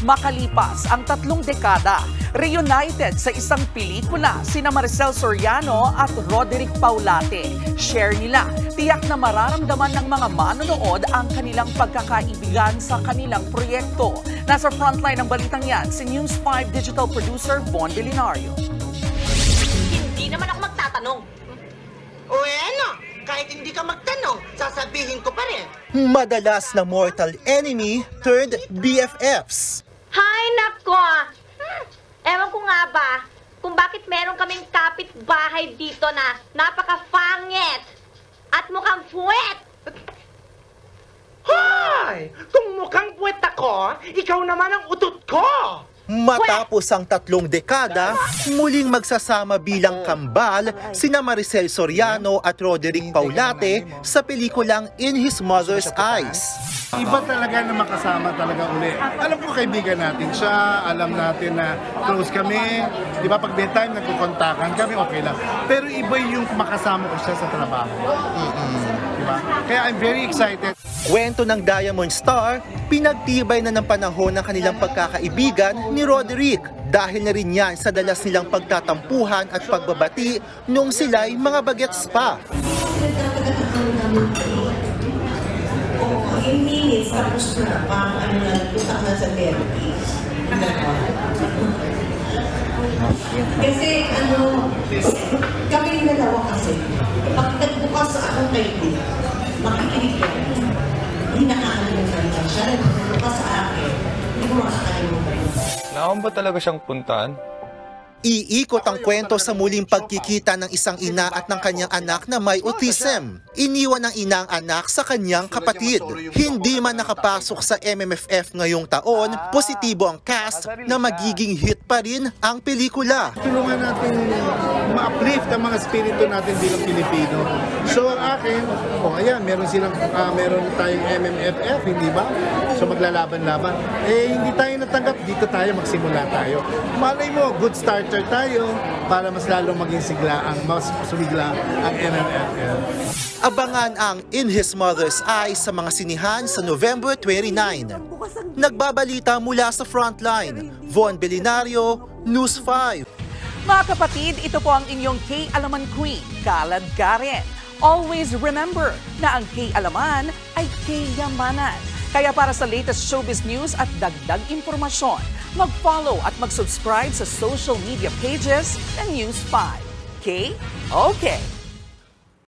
Makalipas ang 3 dekada, reunited sa isang pelikula sina Maricel Soriano at Roderick Paulate. Share nila, tiyak na mararamdaman ng mga manonood ang kanilang pagkakaibigan sa kanilang proyekto. Nasa frontline ng balitang yan si News 5 digital producer Von Belinario. Hindi naman ako magtatanong. O ano, kahit hindi ka magtanong, sasabihin ko pa rin. Madalas na mortal enemy turned BFFs. Hay nako! Ewan ko nga ba kung bakit meron kaming kapitbahay dito na napaka-fangit at mukhang puwet. Hoy! Kung mukhang puwet ako, ikaw naman ang utot ko! Matapos ang 3 dekada, muling magsasama bilang kambal sina Maricel Soriano at Roderick Paulate sa pelikulang In His Mother's Eyes. Iba talaga na makasama talaga uli. Alam ko kaibigan natin siya, alam natin na close kami. Di ba pag daytime nagkukontakan kami, okay lang. Pero iba yung makasama ko siya sa trabaho. Di ba? Kaya I'm very excited. Kwento ng Diamond Star, pinagtibay na ng panahon ng kanilang pagkakaibigan ni Roderick dahil na rin yan sa dalas nilang pagtatampuhan at pagbabati nung sila'y mga bagets pa. Minutes tapos na pang punta na sa therapy. Kasi kami yung dalawa kasi, pag nagbukas akong kaibigan, makikinig ko, hindi nakakalimutan ka siya, nagbukas sa akin, hindi ko makakalimutan. Naon ba talaga siyang puntahan? Iikot ang kwento sa muling pagkikita ng isang ina at ng kanyang anak na may autism. Iniwan ng ina ang anak sa kanyang kapatid. Hindi man nakapasok sa MMFF ngayong taon, positibo ang cast na magiging hit pa rin ang pelikula. Tulungan natin ma-uplift ang mga spirito natin bilang Pilipino. So ang akin, ayan, meron tayong MMFF, hindi ba? So maglalaban-laban. Hindi tayo natanggap, dito tayo, magsimula tayo. Malay mo, good starter tayo para mas lalong maging mas sumigla ang MMFF. Abangan ang In His Mother's Eyes sa mga sinihan sa November 29. Nagbabalita mula sa Frontline, Von Belinario, News 5. Mga kapatid, ito po ang inyong K-Alaman Queen, Kalad Karen. Always remember na ang K-Alaman ay K-Yamanan. Kaya para sa latest showbiz news at dagdag impormasyon, mag-follow at mag-subscribe sa social media pages ng News 5. Okay?